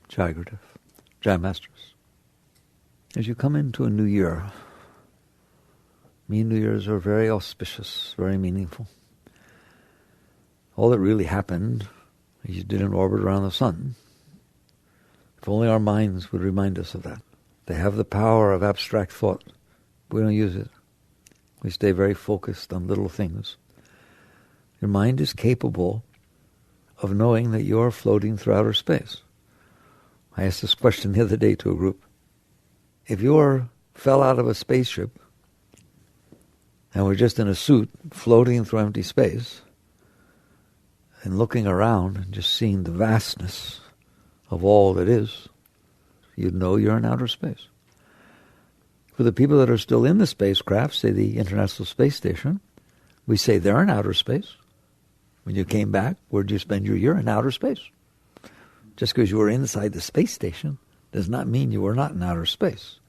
Jagrativ, Jai Masters. As you come into a new year, New Years are very auspicious, very meaningful. All that really happened is you did an orbit around the sun. If only our minds would remind us of that. They have the power of abstract thought. We don't use it. We stay very focused on little things. Your mind is capable of knowing that you are floating through outer space. I asked this question the other day to a group. If you fell out of a spaceship and were just in a suit floating through empty space and looking around and just seeing the vastness of all that is, you'd know you're in outer space. For the people that are still in the spacecraft, say the International Space Station, we say they're in outer space. When you came back, where'd you spend your year? In outer space. Just because you were inside the space station does not mean you were not in outer space.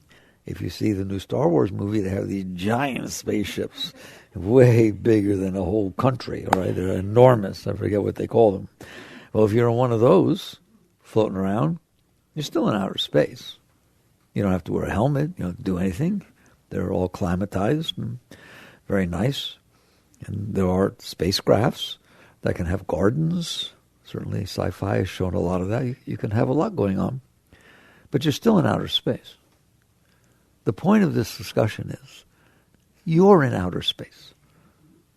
If you see the new Star Wars movie, they have these giant spaceships, way bigger than a whole country, all right? They're enormous. I forget what they call them. Well, if you're in one of those floating around, you're still in outer space. You don't have to wear a helmet. You don't have to do anything. They're all climatized and very nice. And there are spacecrafts that can have gardens. Certainly sci-fi has shown a lot of that. You can have a lot going on. But you're still in outer space. The point of this discussion is you're in outer space.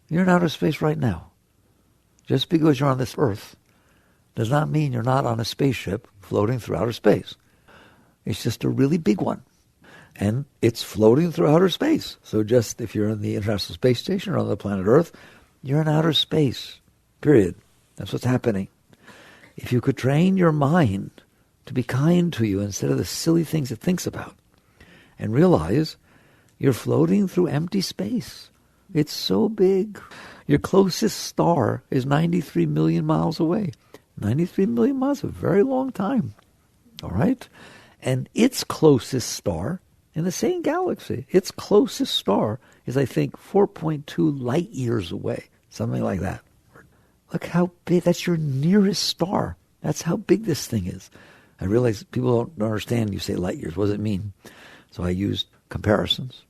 You're in outer space right now. Just because you're on this earth does not mean you're not on a spaceship floating through outer space. It's just a really big one. And it's floating through outer space. So just if you're in the International Space Station or on the planet Earth, you're in outer space. Period. That's what's happening. If you could train your mind to be kind to you instead of the silly things it thinks about, and realize you're floating through empty space. It's so big. Your closest star is 93 million miles away. 93 million miles, a very long time. All right? And its closest star in the same galaxy, its closest star is, I think, 4.2 light years away. Something like that. Look how big. That's your nearest star. That's how big this thing is. I realize people don't understand. You say light years. What does it mean? So I used comparisons.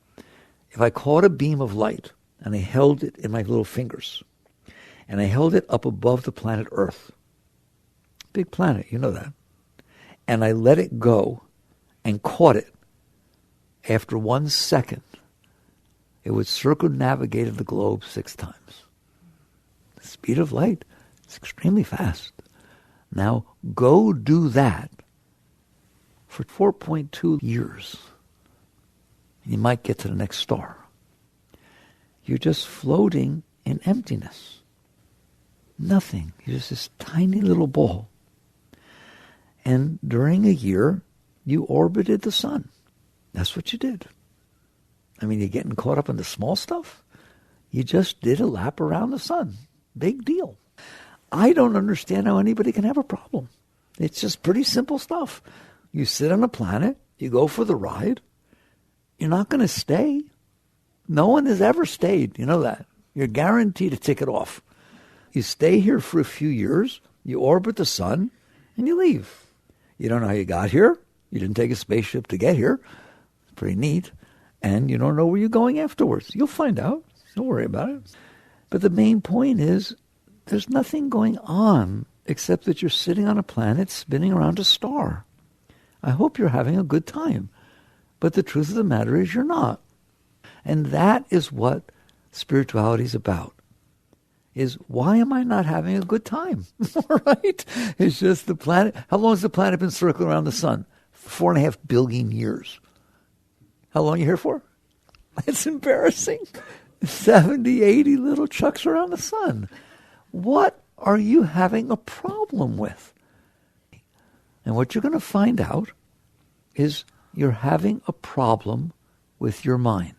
If I caught a beam of light and I held it in my little fingers and I held it up above the planet Earth, big planet, you know that, and I let it go and caught it, after 1 second, it would circumnavigate the globe 6 times. The speed of light is extremely fast. Now go do that for 4.2 years. You might get to the next star. You're just floating in emptiness. Nothing. You're just this tiny little ball. And during a year, you orbited the sun. That's what you did. I mean, you're getting caught up in the small stuff. You just did a lap around the sun. Big deal. I don't understand how anybody can have a problem. It's just pretty simple stuff. You sit on a planet, you go for the ride. You're not going to stay. No one has ever stayed. You know that. You're guaranteed a ticket off. You stay here for a few years, you orbit the sun, and you leave. You don't know how you got here. You didn't take a spaceship to get here. It's pretty neat. And you don't know where you're going afterwards. You'll find out. Don't worry about it. But the main point is there's nothing going on except that you're sitting on a planet spinning around a star. I hope you're having a good time. But the truth of the matter is you're not. And that is what spirituality is about. Is why am I not having a good time? All right? It's just the planet. How long has the planet been circling around the sun? 4.5 billion years. How long are you here for? It's embarrassing. 70, 80 little chucks around the sun. What are you having a problem with? And what you're going to find out is you're having a problem with your mind.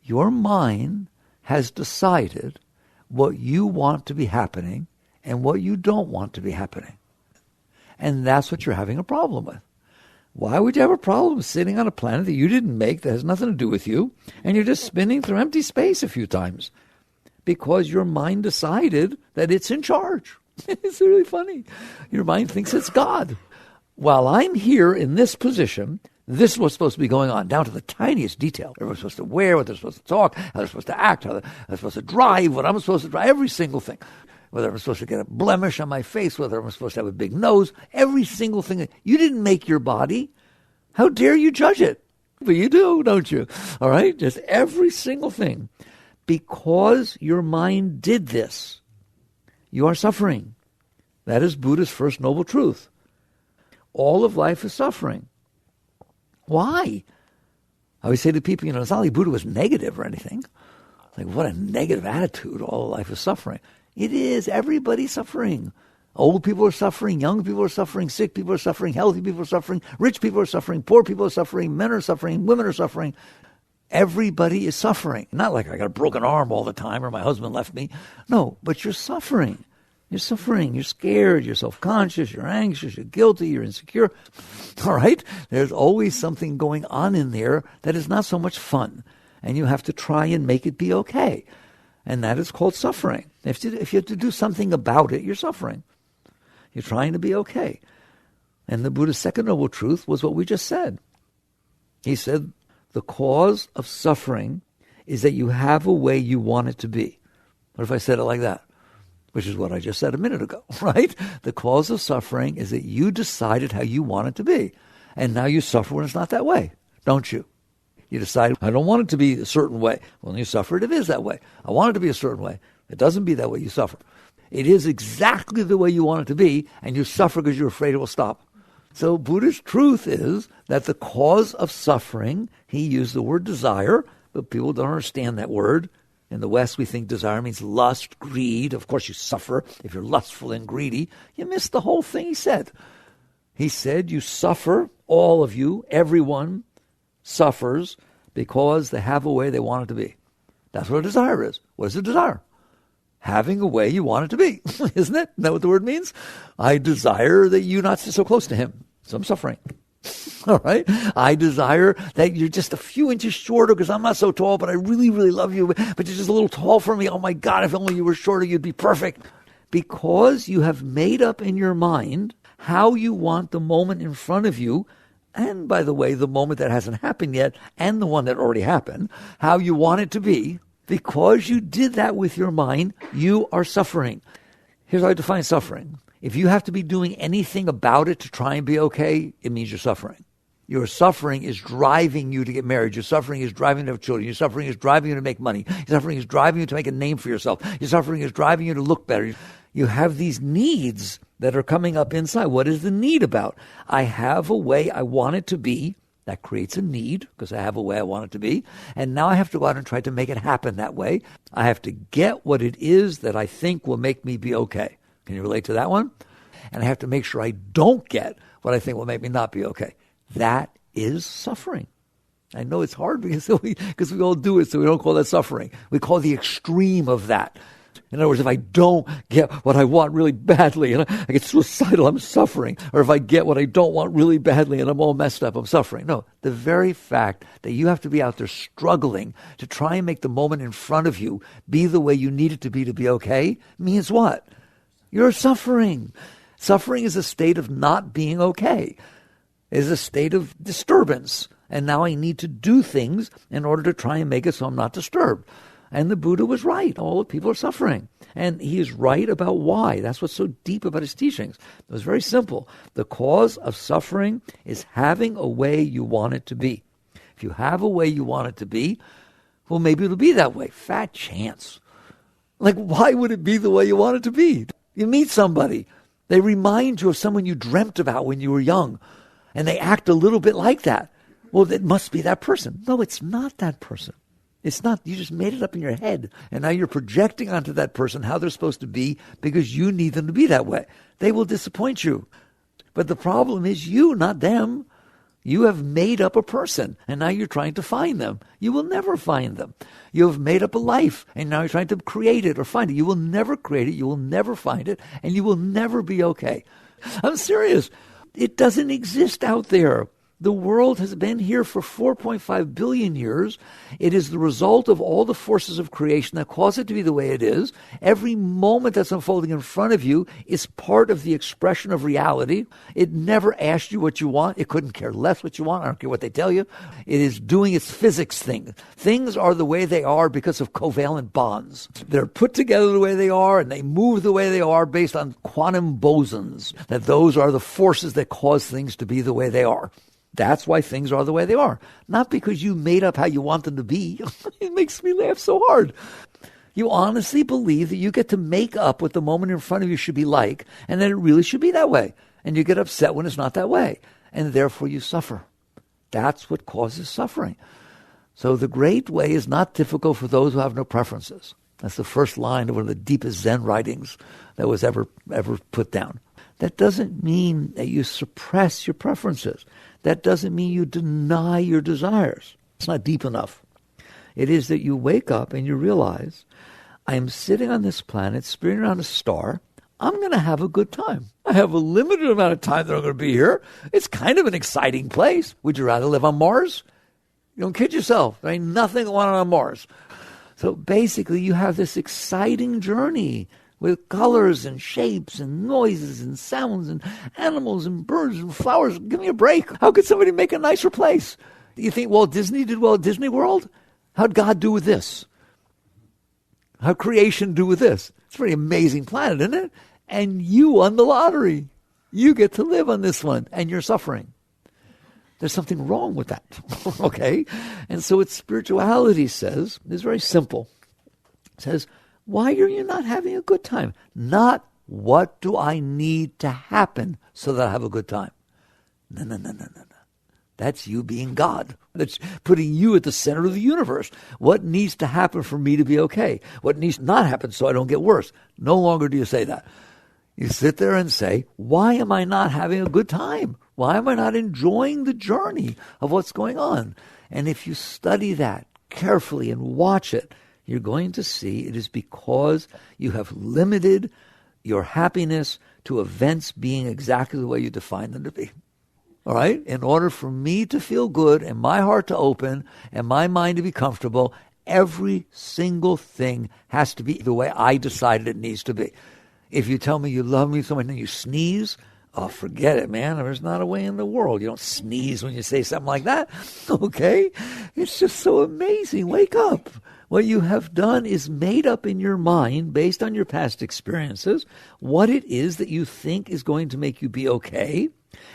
Your mind has decided what you want to be happening and what you don't want to be happening. And that's what you're having a problem with. Why would you have a problem sitting on a planet that you didn't make, that has nothing to do with you, and you're just spinning through empty space a few times? Because your mind decided that it's in charge. It's really funny. Your mind thinks it's God. While I'm here in this position, this is what's supposed to be going on, down to the tiniest detail. Everyone's supposed to wear, what they're supposed to talk, how they're supposed to act, how they're supposed to drive, what I'm supposed to drive, every single thing. Whether I'm supposed to get a blemish on my face, whether I'm supposed to have a big nose, every single thing. You didn't make your body. How dare you judge it? But you do, don't you? All right? Just every single thing. Because your mind did this, you are suffering. That is Buddha's first noble truth. All of life is suffering. Why? I always say to people, it's not like Buddha was negative or anything. Like, what a negative attitude. All of life is suffering. It is. Everybody's suffering. Old people are suffering. Young people are suffering. Sick people are suffering. Healthy people are suffering. Rich people are suffering. Poor people are suffering. Men are suffering. Women are suffering. Everybody is suffering. Not like I got a broken arm all the time or my husband left me. No, but you're suffering. You're suffering. You're scared. You're self-conscious. You're anxious. You're guilty. You're insecure. All right? There's always something going on in there that is not so much fun. And you have to try and make it be okay. And that is called suffering. If you have to do something about it, you're suffering. You're trying to be okay. And the Buddha's second noble truth was what we just said. He said, the cause of suffering is that you have a way you want it to be. What if I said it like that? Which is what I just said a minute ago, right? The cause of suffering is that you decided how you want it to be. And now you suffer when it's not that way, don't you? You decide, I don't want it to be a certain way. Well, when you suffer, it is that way. I want it to be a certain way. It doesn't be that way, you suffer. It is exactly the way you want it to be, and you suffer because you're afraid it will stop. So Buddha's truth is that the cause of suffering, he used the word desire, but people don't understand that word. In the West, we think desire means lust, greed. Of course, you suffer if you're lustful and greedy. You missed the whole thing he said. He said you suffer, all of you, everyone suffers because they have a way they want it to be. That's what a desire is. What is a desire? Having a way you want it to be, isn't it? Isn't that what the word means? I desire that you not sit so close to him, so I'm suffering. All right? I desire that you're just a few inches shorter because I'm not so tall, but I really, really love you, but you're just a little tall for me. Oh my God, if only you were shorter, you'd be perfect. Because you have made up in your mind how you want the moment in front of you, and by the way, the moment that hasn't happened yet, and the one that already happened, how you want it to be. Because you did that with your mind, you are suffering. Here's how I define suffering. If you have to be doing anything about it to try and be okay, it means you're suffering. Your suffering is driving you to get married. Your suffering is driving you to have children. Your suffering is driving you to make money. Your suffering is driving you to make a name for yourself. Your suffering is driving you to look better. You have these needs that are coming up inside. What is the need about? I have a way I want it to be. That creates a need because I have a way I want it to be. And now I have to go out and try to make it happen that way. I have to get what it is that I think will make me be okay. Can you relate to that one? And I have to make sure I don't get what I think will make me not be okay. That is suffering. I know it's hard because we all do it, so we don't call that suffering. We call the extreme of that. In other words, if I don't get what I want really badly and I get suicidal, I'm suffering. Or if I get what I don't want really badly and I'm all messed up, I'm suffering. No, the very fact that you have to be out there struggling to try and make the moment in front of you be the way you need it to be okay means what? You're suffering. Suffering is a state of not being okay. It is a state of disturbance. And now I need to do things in order to try and make it so I'm not disturbed. And the Buddha was right. All the people are suffering. And he is right about why. That's what's so deep about his teachings. It was very simple. The cause of suffering is having a way you want it to be. If you have a way you want it to be, well, maybe it'll be that way. Fat chance. Like, why would it be the way you want it to be? You meet somebody. They remind you of someone you dreamt about when you were young. And they act a little bit like that. Well, it must be that person. No, it's not that person. It's not. You just made it up in your head. And now you're projecting onto that person how they're supposed to be because you need them to be that way. They will disappoint you. But the problem is you, not them. You have made up a person, and now you're trying to find them. You will never find them. You have made up a life, and now you're trying to create it or find it. You will never create it. You will never find it, and you will never be okay. I'm serious. It doesn't exist out there. The world has been here for 4.5 billion years. It is the result of all the forces of creation that cause it to be the way it is. Every moment that's unfolding in front of you is part of the expression of reality. It never asked you what you want. It couldn't care less what you want. I don't care what they tell you. It is doing its physics thing. Things are the way they are because of covalent bonds. They're put together the way they are, and they move the way they are based on quantum bosons, that those are the forces that cause things to be the way they are. That's why things are the way they are. Not because you made up how you want them to be. It makes me laugh so hard. You honestly believe that you get to make up what the moment in front of you should be like, and that it really should be that way. And you get upset when it's not that way. And therefore you suffer. That's what causes suffering. So the great way is not difficult for those who have no preferences. That's the first line of one of the deepest Zen writings that was ever put down. That doesn't mean that you suppress your preferences. That doesn't mean you deny your desires. It's not deep enough. It is that you wake up and you realize, I am sitting on this planet, spinning around a star. I'm going to have a good time. I have a limited amount of time that I'm going to be here. It's kind of an exciting place. Would you rather live on Mars? You don't kid yourself. There ain't nothing going on Mars. So basically, you have this exciting journey with colors and shapes and noises and sounds and animals and birds and flowers. Give me a break. How could somebody make a nicer place? You think Walt Disney did well at Disney World? How'd God do with this? How'd creation do with this? It's a pretty amazing planet, isn't it? And you won the lottery. You get to live on this one, and you're suffering. There's something wrong with that, okay? And so what spirituality says is very simple. It says, why are you not having a good time? Not what do I need to happen so that I have a good time? No. That's you being God. That's putting you at the center of the universe. What needs to happen for me to be okay? What needs to not happen so I don't get worse? No longer do you say that. You sit there and say, why am I not having a good time? Why am I not enjoying the journey of what's going on? And if you study that carefully and watch it, you're going to see it is because you have limited your happiness to events being exactly the way you define them to be. All right? In order for me to feel good and my heart to open and my mind to be comfortable, every single thing has to be the way I decided it needs to be. If you tell me you love me so much and you sneeze, oh, forget it, man. There's not a way in the world. You don't sneeze when you say something like that. Okay? It's just so amazing. Wake up. What you have done is made up in your mind, based on your past experiences, what it is that you think is going to make you be okay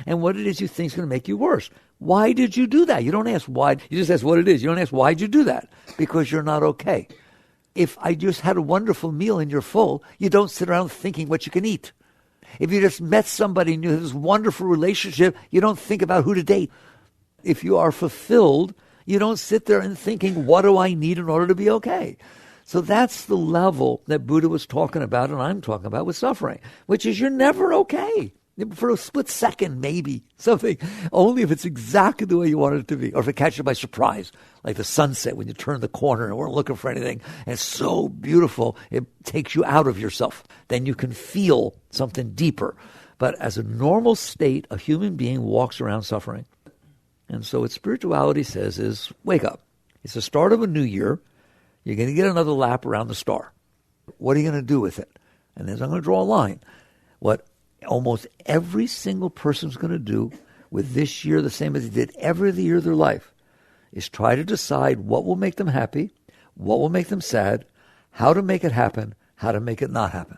and what it is you think is going to make you worse. Why did you do that? You don't ask why. You just ask what it is. You don't ask why'd you do that? Because you're not okay. If I just had a wonderful meal and you're full, you don't sit around thinking what you can eat. If you just met somebody and you have this wonderful relationship, you don't think about who to date. If you are fulfilled, you don't sit there and thinking, what do I need in order to be okay? So that's the level that Buddha was talking about and I'm talking about with suffering, which is you're never okay. For a split second, maybe, something, only if it's exactly the way you want it to be, or if it catches you by surprise, like the sunset when you turn the corner and weren't looking for anything, and it's so beautiful, it takes you out of yourself. Then you can feel something deeper. But as a normal state, a human being walks around suffering. And so what spirituality says is, wake up. It's the start of a new year. You're going to get another lap around the star. What are you going to do with it? And then I'm going to draw a line. What almost every single person's going to do with this year, the same as they did every year of their life, is try to decide what will make them happy, what will make them sad, how to make it happen, how to make it not happen.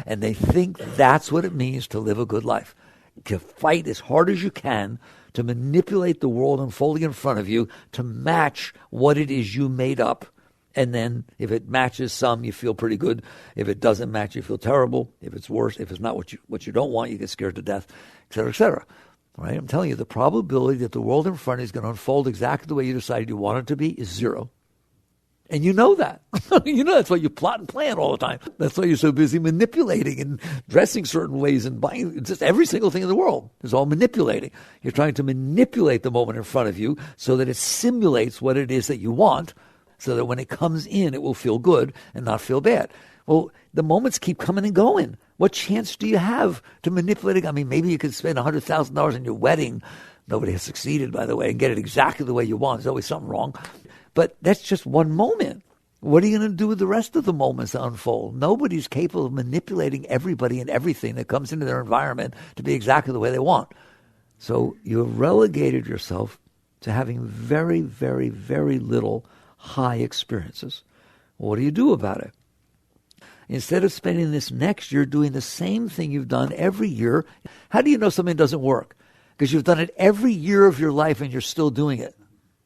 And they think that's what it means to live a good life. To fight as hard as you can to manipulate the world unfolding in front of you to match what it is you made up. And then if it matches some, you feel pretty good. If it doesn't match, you feel terrible. If it's worse, if it's not what you don't want, you get scared to death, et cetera, et cetera. All right? I'm telling you, the probability that the world in front of you is going to unfold exactly the way you decided you want it to be is zero. And you know that. You know that's why you plot and plan all the time. That's why you're so busy manipulating and dressing certain ways and buying just every single thing in the world. It's all manipulating. You're trying to manipulate the moment in front of you so that it simulates what it is that you want, so that when it comes in, it will feel good and not feel bad. Well, the moments keep coming and going. What chance do you have to manipulate it? I mean, maybe you could spend $100,000 on your wedding, Nobody has succeeded, by the way, and get it exactly the way you want. There's always something wrong. But that's just one moment. What are you going to do with the rest of the moments that unfold? Nobody's capable of manipulating everybody and everything that comes into their environment to be exactly the way they want. So you have relegated yourself to having very, very, very little high experiences. What do you do about it? Instead of spending this next year doing the same thing you've done every year, how do you know something doesn't work? Because you've done it every year of your life and you're still doing it.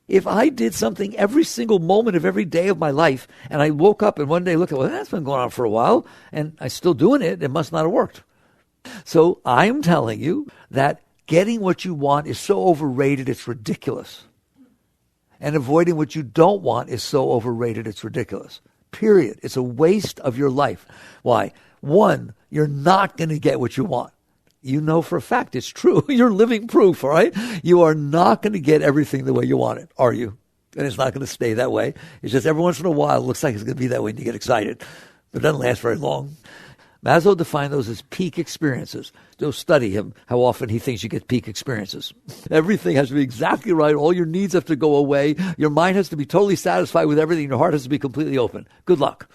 If I did something every single moment of every day of my life, and I woke up and one day looked at, well, that's been going on for a while, and I'm still doing it, it must not have worked. So I'm telling you that getting what you want is so overrated, it's ridiculous. And avoiding what you don't want is so overrated, it's ridiculous. Period. It's a waste of your life. Why? One, you're not going to get what you want. You know for a fact it's true. You're living proof, all right? You are not going to get everything the way you want it, are you? And it's not going to stay that way. It's just every once in a while it looks like it's going to be that way and you get excited. But it doesn't last very long. Maslow defined those as peak experiences. Go study him, how often he thinks you get peak experiences. Everything has to be exactly right. All your needs have to go away. Your mind has to be totally satisfied with everything. Your heart has to be completely open. Good luck.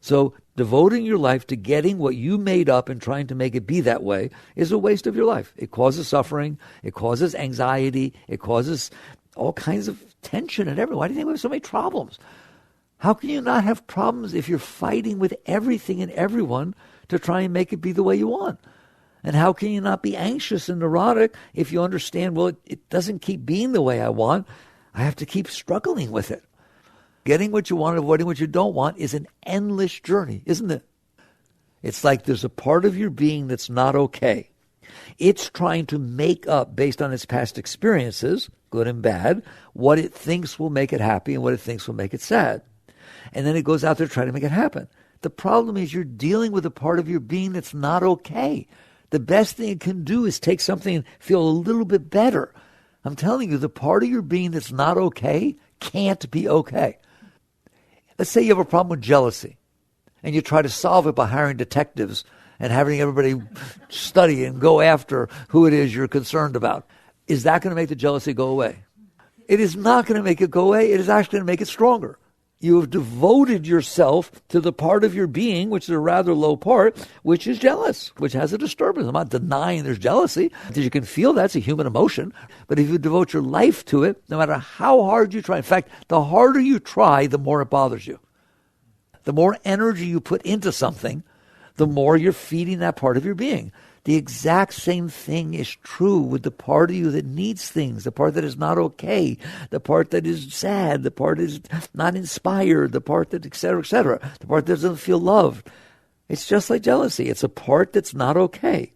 So devoting your life to getting what you made up and trying to make it be that way is a waste of your life. It causes suffering. It causes anxiety. It causes all kinds of tension and everything. Why do you think we have so many problems? How can you not have problems if you're fighting with everything and everyone to try and make it be the way you want? And how can you not be anxious and neurotic if you understand, well, it doesn't keep being the way I want. I have to keep struggling with it. Getting what you want and avoiding what you don't want is an endless journey, isn't it? It's like there's a part of your being that's not okay. It's trying to make up, based on its past experiences, good and bad, what it thinks will make it happy and what it thinks will make it sad. And then it goes out there trying to make it happen. The problem is you're dealing with a part of your being that's not okay. The best thing it can do is take something and feel a little bit better. I'm telling you, the part of your being that's not okay can't be okay. Let's say you have a problem with jealousy, and you try to solve it by hiring detectives and having everybody study and go after who it is you're concerned about. Is that going to make the jealousy go away? It is not going to make it go away. It is actually going to make it stronger. You have devoted yourself to the part of your being, which is a rather low part, which is jealous, which has a disturbance. I'm not denying there's jealousy, because you can feel that's a human emotion. But if you devote your life to it, no matter how hard you try, in fact, the harder you try, the more it bothers you. The more energy you put into something, the more you're feeding that part of your being. The exact same thing is true with the part of you that needs things, the part that is not okay, the part that is sad, the part that is not inspired, the part that, et cetera, the part that doesn't feel loved. It's just like jealousy. It's a part that's not okay.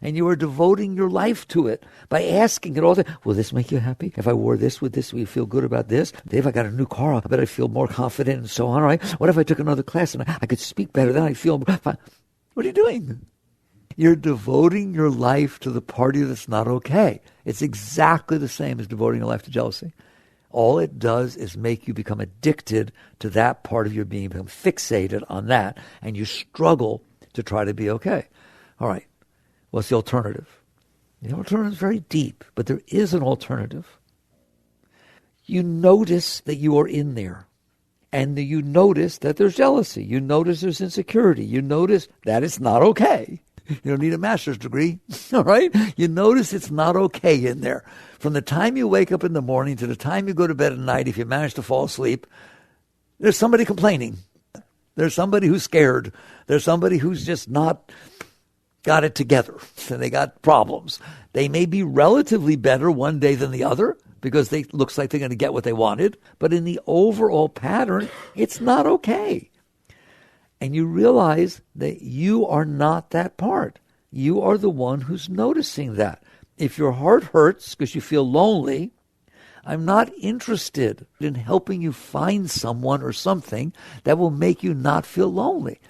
And you are devoting your life to it by asking it all the time, will this make you happy? If I wore this, would you feel good about this? If I got a new car, I bet I'd feel more confident and so on. Right? What if I took another class and I could speak better? Then I'd feel fine. What are you doing? You're devoting your life to the part of you that's not okay. It's exactly the same as devoting your life to jealousy. All it does is make you become addicted to that part of your being, become fixated on that, and you struggle to try to be okay. All right, what's the alternative? The alternative is very deep, but there is an alternative. You notice that you are in there, and you notice that there's jealousy. You notice there's insecurity. You notice that it's not okay. You don't need a master's degree, all right? You notice it's not okay in there. From the time you wake up in the morning to the time you go to bed at night, if you manage to fall asleep, there's somebody complaining. There's somebody who's scared. There's somebody who's just not got it together, and they got problems. They may be relatively better one day than the other because it looks like they're going to get what they wanted, but in the overall pattern, it's not okay. And you realize that you are not that part. You are the one who's noticing that. If your heart hurts because you feel lonely, I'm not interested in helping you find someone or something that will make you not feel lonely.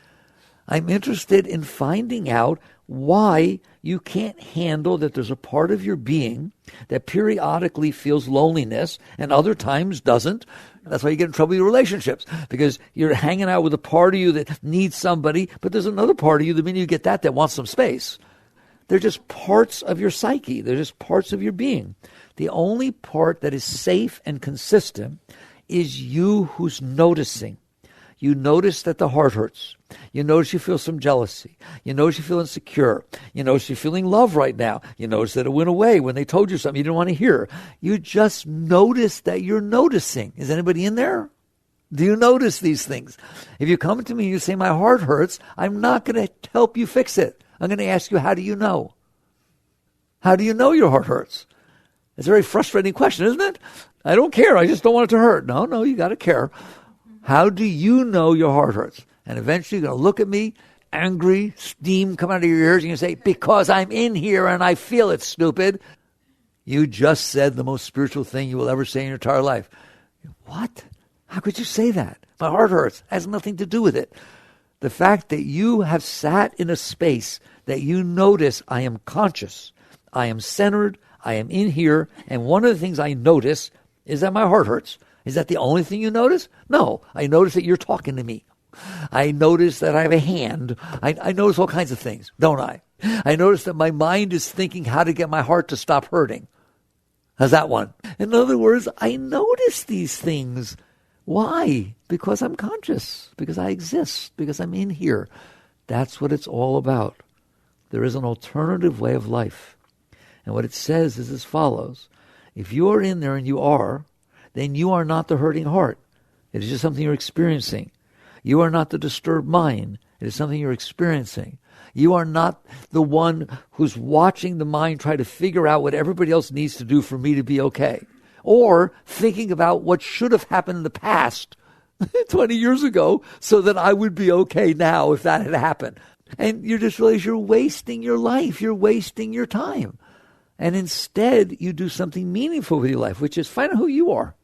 I'm interested in finding out why you can't handle that there's a part of your being that periodically feels loneliness and other times doesn't. That's why you get in trouble with your relationships, because you're hanging out with a part of you that needs somebody, but there's another part of you, the minute you get that wants some space. They're just parts of your psyche. They're just parts of your being. The only part that is safe and consistent is you who's noticing. You notice that the heart hurts. You notice you feel some jealousy. You notice you feel insecure. You notice you're feeling love right now. You notice that it went away when they told you something you didn't want to hear. You just notice that you're noticing. Is anybody in there? Do you notice these things? If you come to me and you say, my heart hurts, I'm not going to help you fix it. I'm going to ask you, how do you know? How do you know your heart hurts? It's a very frustrating question, isn't it? I don't care. I just don't want it to hurt. No, you got to care. How do you know your heart hurts? And eventually you're going to look at me, angry, steam come out of your ears, and you say, because I'm in here and I feel it, stupid. You just said the most spiritual thing you will ever say in your entire life. What? How could you say that? My heart hurts. It has nothing to do with it. The fact that you have sat in a space that you notice I am conscious, I am centered, I am in here, and one of the things I notice is that my heart hurts. Is that the only thing you notice? No. I notice that you're talking to me. I notice that I have a hand. I notice all kinds of things, don't I? I notice that my mind is thinking how to get my heart to stop hurting. How's that one? In other words, I notice these things. Why? Because I'm conscious, because I exist, because I'm in here. That's what it's all about. There is an alternative way of life. And what it says is as follows. If you are in there and you are, then you are not the hurting heart. It is just something you're experiencing. You are not the disturbed mind. It is something you're experiencing. You are not the one who's watching the mind try to figure out what everybody else needs to do for me to be okay. Or thinking about what should have happened in the past 20 years ago so that I would be okay now if that had happened. And you just realize you're wasting your life. You're wasting your time. And instead, you do something meaningful with your life, which is find out who you are.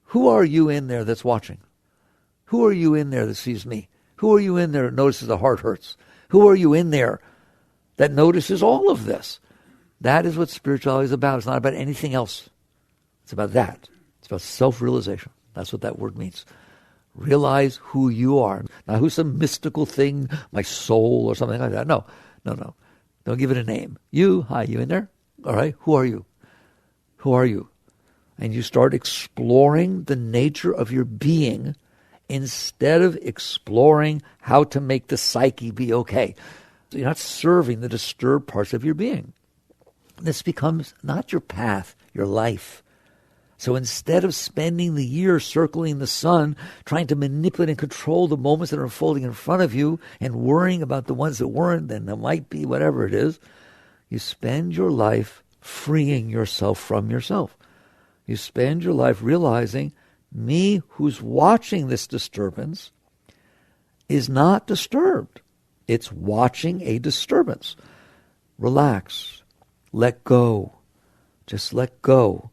Who are you in there that's watching? Who are you in there that sees me? Who are you in there that notices the heart hurts? Who are you in there that notices all of this? That is what spirituality is about. It's not about anything else. It's about that. It's about self-realization. That's what that word means. Realize who you are. Not who's some mystical thing, my soul or something like that. No. Don't give it a name. You in there? All right, who are you? Who are you? And you start exploring the nature of your being instead of exploring how to make the psyche be okay. So you're not serving the disturbed parts of your being. This becomes not your path, your life. So instead of spending the year circling the sun, trying to manipulate and control the moments that are unfolding in front of you and worrying about the ones that weren't and that might be, whatever it is, you spend your life freeing yourself from yourself. You spend your life realizing me who's watching this disturbance is not disturbed. It's watching a disturbance. Relax. Let go. Just let go.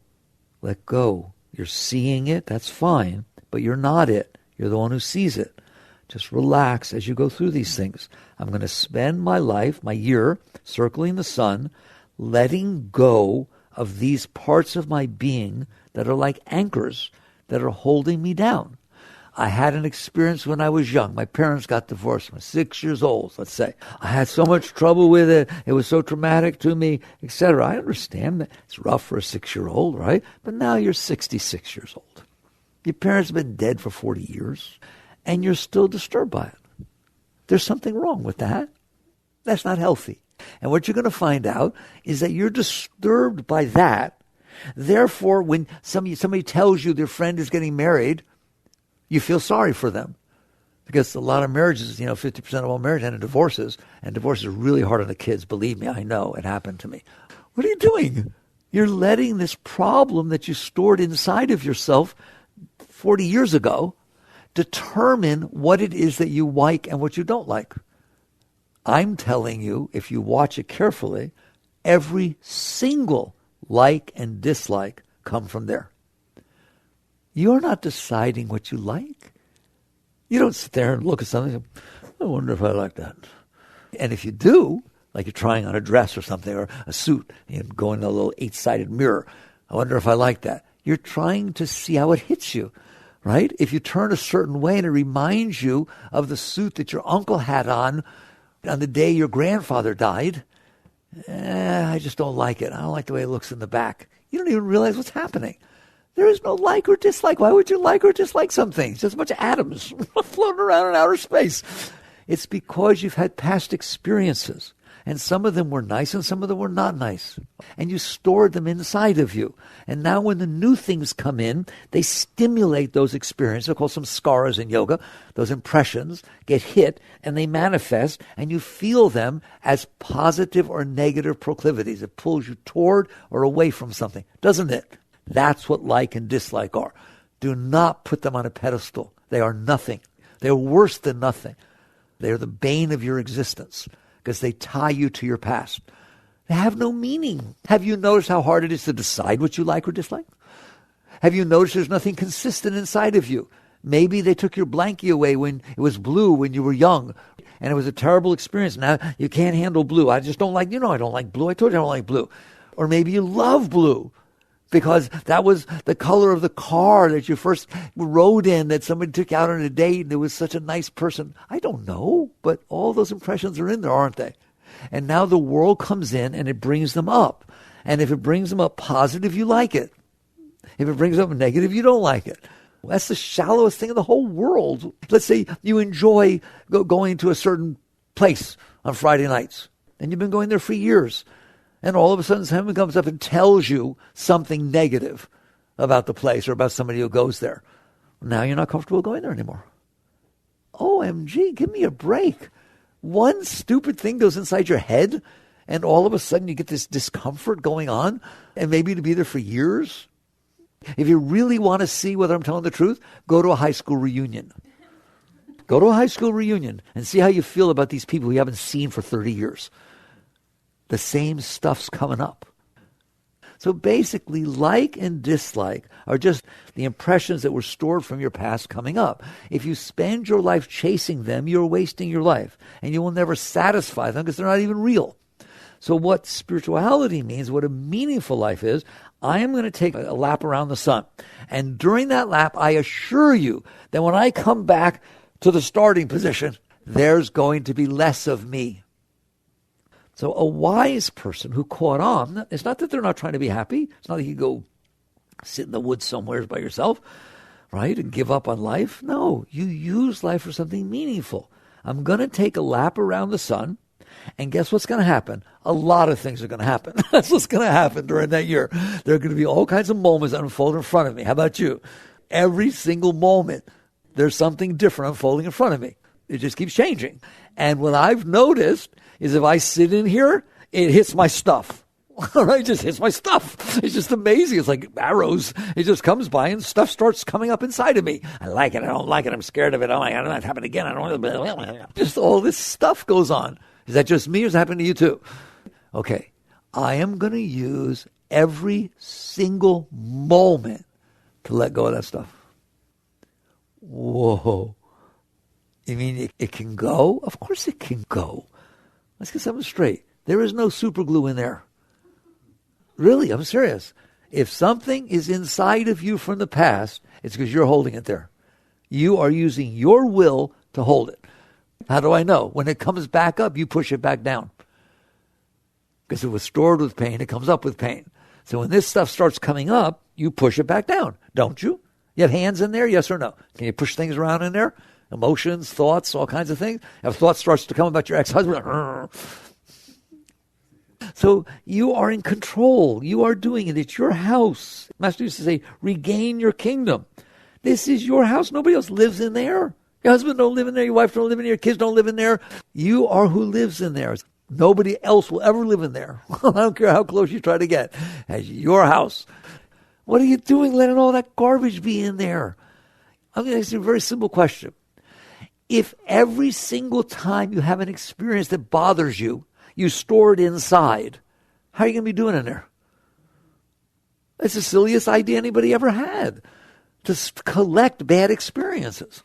Let go. You're seeing it, that's fine, but you're not it. You're the one who sees it. Just relax as you go through these things. I'm going to spend my life, my year, circling the sun, letting go of these parts of my being that are like anchors that are holding me down. I had an experience when I was young. My parents got divorced when I was 6 years old, let's say. I had so much trouble with it. It was so traumatic to me, etc. I understand that it's rough for a 6-year-old, right? But now you're 66 years old. Your parents have been dead for 40 years, and you're still disturbed by it. There's something wrong with that. That's not healthy. And what you're going to find out is that you're disturbed by that. Therefore, when somebody tells you their friend is getting married, you feel sorry for them. Because a lot of marriages, 50% of all marriages end in divorces. And divorce is really hard on the kids. Believe me, I know. It happened to me. What are you doing? You're letting this problem that you stored inside of yourself 40 years ago determine what it is that you like and what you don't like. I'm telling you, if you watch it carefully, every single like and dislike come from there. You're not deciding what you like. You don't sit there and look at something and say, I wonder if I like that. And if you do, like you're trying on a dress or something or a suit, and you go in a little 8-sided mirror, I wonder if I like that. You're trying to see how it hits you, right? If you turn a certain way and it reminds you of the suit that your uncle had on the day your grandfather died, I just don't like it. I don't like the way it looks in the back. You don't even realize what's happening. There is no like or dislike. Why would you like or dislike something? It's just a bunch of atoms floating around in outer space. It's because you've had past experiences. And some of them were nice and some of them were not nice. And you stored them inside of you. And now when the new things come in, they stimulate those experiences. They're called some skaras in yoga. Those impressions get hit and they manifest and you feel them as positive or negative proclivities. It pulls you toward or away from something, doesn't it? That's what like and dislike are. Do not put them on a pedestal. They are nothing. They're worse than nothing. They're the bane of your existence. Because they tie you to your past. They have no meaning. Have you noticed how hard it is to decide what you like or dislike? Have you noticed there's nothing consistent inside of you? Maybe they took your blankie away when it was blue when you were young, and it was a terrible experience. Now you can't handle blue. I just don't like, I don't like blue. I told you I don't like blue. Or maybe you love blue because that was the color of the car that you first rode in, that somebody took you out on a date and it was such a nice person. I don't know, but all those impressions are in there, aren't they? And now the world comes in and it brings them up. And if it brings them up positive, you like it. If it brings up negative, you don't like it. That's the shallowest thing in the whole world. Let's say you enjoy going to a certain place on Friday nights, and you've been going there for years. And all of a sudden someone comes up and tells you something negative about the place or about somebody who goes there. Now you're not comfortable going there anymore. OMG, give me a break. One stupid thing goes inside your head and all of a sudden you get this discomfort going on and maybe to be there for years. If you really want to see whether I'm telling the truth, go to a high school reunion. Go to a high school reunion and see how you feel about these people you haven't seen for 30 years. The same stuff's coming up. So basically, like and dislike are just the impressions that were stored from your past coming up. If you spend your life chasing them, you're wasting your life. And you will never satisfy them because they're not even real. So what spirituality means, what a meaningful life is, I am going to take a lap around the sun. And during that lap, I assure you that when I come back to the starting position, there's going to be less of me. So a wise person who caught on, it's not that they're not trying to be happy. It's not like you go sit in the woods somewhere by yourself, right, and give up on life. No, you use life for something meaningful. I'm going to take a lap around the sun, and guess what's going to happen? A lot of things are going to happen. That's what's going to happen during that year. There are going to be all kinds of moments unfold in front of me. How about you? Every single moment, there's something different unfolding in front of me. It just keeps changing. And what I've noticed is if I sit in here, it hits my stuff. All right, it just hits my stuff. It's just amazing. It's like arrows. It just comes by and stuff starts coming up inside of me. I like it. I don't like it. I'm scared of it. Oh my God, it happen again. I don't want to. Just all this stuff goes on. Is that just me or is it happening to you too? Okay, I am going to use every single moment to let go of that stuff. Whoa. You mean it can go? Of course it can go. Let's get something straight. There is no super glue in there. Really, I'm serious. If something is inside of you from the past, it's because you're holding it there. You are using your will to hold it. How do I know? When it comes back up, you push it back down. Because it was stored with pain, it comes up with pain. So when this stuff starts coming up, you push it back down, don't you? You have hands in there, yes or no? Can you push things around in there? Emotions, thoughts, all kinds of things. If thought starts to come about your ex-husband, so you are in control. You are doing it. It's your house. Master used to say, regain your kingdom. This is your house. Nobody else lives in there. Your husband don't live in there. Your wife don't live in there. Your kids don't live in there. You are who lives in there. Nobody else will ever live in there. I don't care how close you try to get. It's your house. What are you doing letting all that garbage be in there? I'm going to ask you a very simple question. If every single time you have an experience that bothers you, you store it inside, how are you going to be doing in there? That's the silliest idea anybody ever had. To collect bad experiences.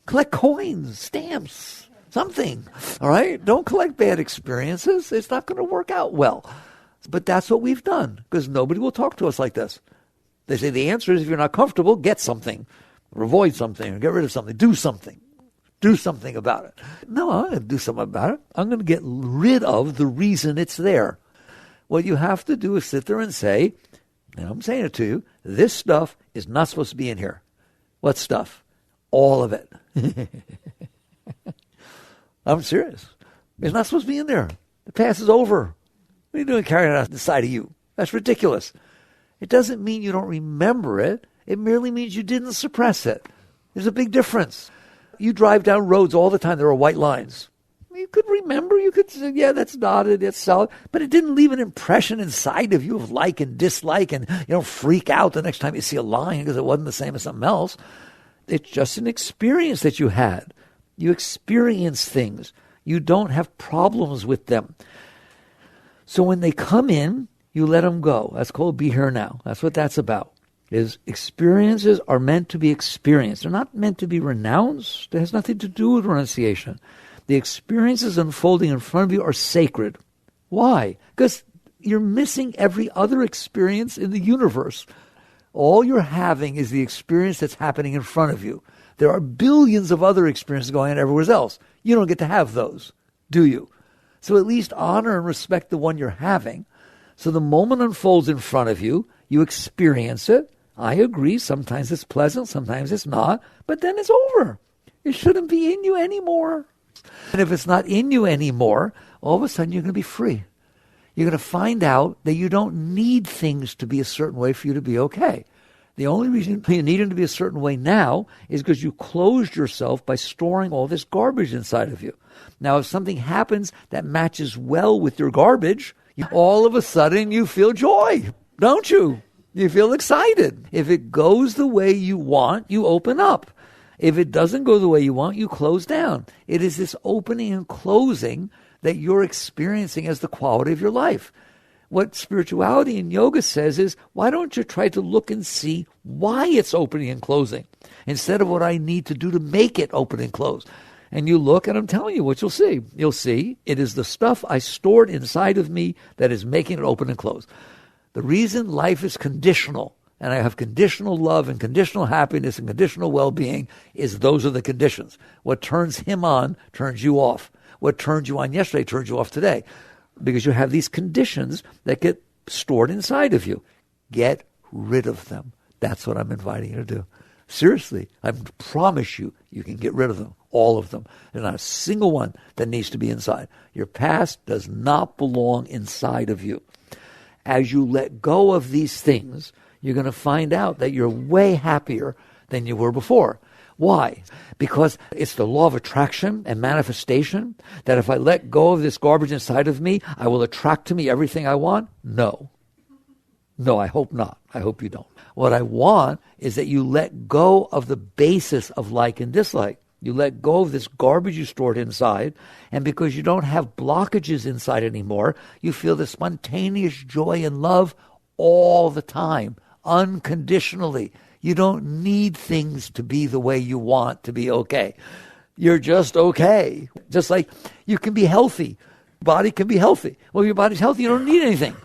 Collect coins, stamps, something. All right? Don't collect bad experiences. It's not going to work out well. But that's what we've done because nobody will talk to us like this. They say the answer is if you're not comfortable, get something. Or avoid something. Or get rid of something. Do something. do something about it. No, I'm going to do something about it. I'm going to get rid of the reason it's there. What you have to do is sit there and say, and I'm saying it to you, this stuff is not supposed to be in here. What stuff? All of it. I'm serious. It's not supposed to be in there. The past is over. What are you doing carrying it out inside of you? That's ridiculous. It doesn't mean you don't remember it. It merely means you didn't suppress it. There's a big difference. You drive down roads all the time. There are white lines. You could remember. You could say, yeah, that's dotted, it's solid. But it didn't leave an impression inside of you of like and dislike, and you don't freak out the next time you see a line because it wasn't the same as something else. It's just an experience that you had. You experience things. You don't have problems with them. So when they come in, you let them go. That's called be here now. That's what that's about. Is experiences are meant to be experienced. They're not meant to be renounced. It has nothing to do with renunciation. The experiences unfolding in front of you are sacred. Why? Because you're missing every other experience in the universe. All you're having is the experience that's happening in front of you. There are billions of other experiences going on everywhere else. You don't get to have those, do you? So at least honor and respect the one you're having. So the moment unfolds in front of you, you experience it. I agree, sometimes it's pleasant, sometimes it's not, but then it's over. It shouldn't be in you anymore. And if it's not in you anymore, all of a sudden you're going to be free. You're going to find out that you don't need things to be a certain way for you to be okay. The only reason you need them to be a certain way now is because you closed yourself by storing all this garbage inside of you. Now, if something happens that matches well with your garbage, all of a sudden you feel joy, don't you? You feel excited. If it goes the way you want, you open up. If it doesn't go the way you want, you close down. It is this opening and closing that you're experiencing as the quality of your life. What spirituality and yoga says is, why don't you try to look and see why it's opening and closing instead of what I need to do to make it open and close? And you look, and I'm telling you what you'll see. You'll see it is the stuff I stored inside of me that is making it open and close. The reason life is conditional, and I have conditional love and conditional happiness and conditional well-being, is those are the conditions. What turns him on turns you off. What turned you on yesterday turns you off today. Because you have these conditions that get stored inside of you. Get rid of them. That's what I'm inviting you to do. Seriously, I promise you, you can get rid of them, all of them. There's not a single one that needs to be inside. Your past does not belong inside of you. As you let go of these things, you're going to find out that you're way happier than you were before. Why? Because it's the law of attraction and manifestation that if I let go of this garbage inside of me, I will attract to me everything I want? No. No, I hope not. I hope you don't. What I want is that you let go of the basis of like and dislike. You let go of this garbage you stored inside, and because you don't have blockages inside anymore, you feel the spontaneous joy and love all the time, unconditionally. You don't need things to be the way you want to be okay. You're just okay. Just like you can be healthy. Body can be healthy. Well, if your body's healthy, you don't need anything.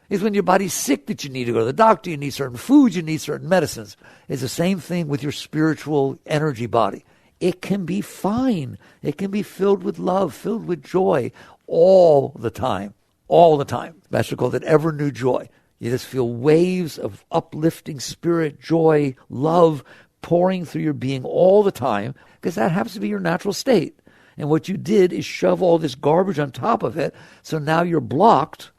It's when your body's sick that you need to go to the doctor, you need certain foods, you need certain medicines. It's the same thing with your spiritual energy body. It can be fine. It can be filled with love, filled with joy all the time. All the time. Master called it ever new joy. You just feel waves of uplifting spirit, joy, love pouring through your being all the time because that happens to be your natural state. And what you did is shove all this garbage on top of it, so now you're blocked.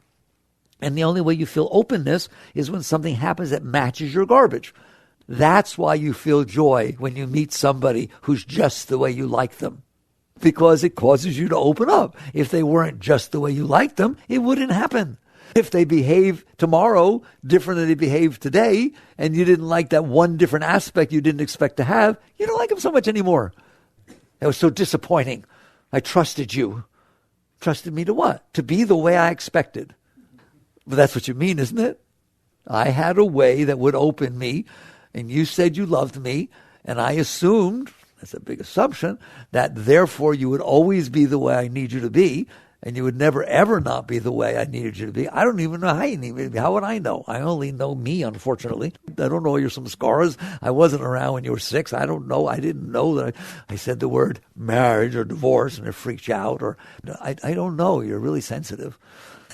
And the only way you feel openness is when something happens that matches your garbage. That's why you feel joy when you meet somebody who's just the way you like them. Because it causes you to open up. If they weren't just the way you liked them, it wouldn't happen. If they behave tomorrow different than they behave today, and you didn't like that one different aspect you didn't expect to have, you don't like them so much anymore. That was so disappointing. I trusted you. Trusted me to what? To be the way I expected. But that's what you mean, isn't it? I had a way that would open me, and you said you loved me, and I assumed, that's a big assumption, that therefore you would always be the way I need you to be. And you would never, ever not be the way I needed you to be. I don't even know how you need me to be. How would I know? I only know me, unfortunately. I don't know you're some scars. I wasn't around when you were 6. I don't know. I didn't know that I said the word marriage or divorce and it freaked you out. Or I don't know. You're really sensitive.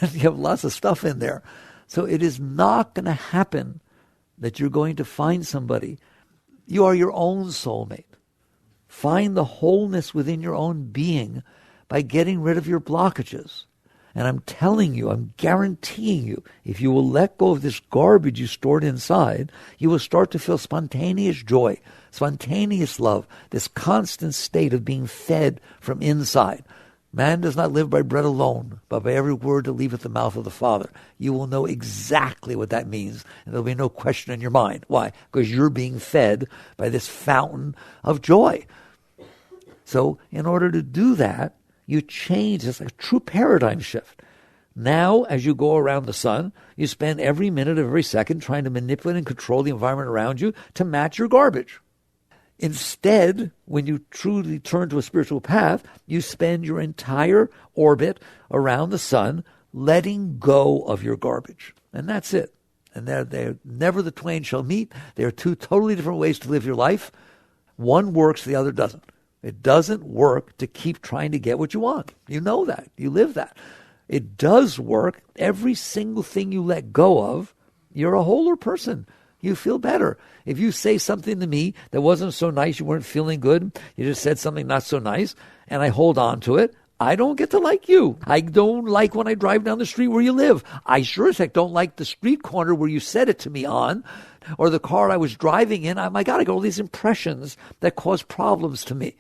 You have lots of stuff in there. So it is not going to happen that you're going to find somebody. You are your own soulmate. Find the wholeness within your own being by getting rid of your blockages. And I'm telling you, I'm guaranteeing you, if you will let go of this garbage you stored inside, you will start to feel spontaneous joy, spontaneous love, this constant state of being fed from inside. Man does not live by bread alone, but by every word that leaveth the mouth of the Father. You will know exactly what that means, and there'll be no question in your mind. Why? Because you're being fed by this fountain of joy. So in order to do that, you change. It's like a true paradigm shift. Now, as you go around the sun, you spend every minute of every second trying to manipulate and control the environment around you to match your garbage. Instead, when you truly turn to a spiritual path, you spend your entire orbit around the sun letting go of your garbage. And that's it. And they're never the twain shall meet. They are two totally different ways to live your life. One works, the other doesn't. It doesn't work to keep trying to get what you want. You know that. You live that. It does work. Every single thing you let go of, you're a wholer person. You feel better. If you say something to me that wasn't so nice, you weren't feeling good, you just said something not so nice, and I hold on to it, I don't get to like you. I don't like when I drive down the street where you live. I sure as heck don't like the street corner where you said it to me on, or the car I was driving in. I got all these impressions that cause problems to me.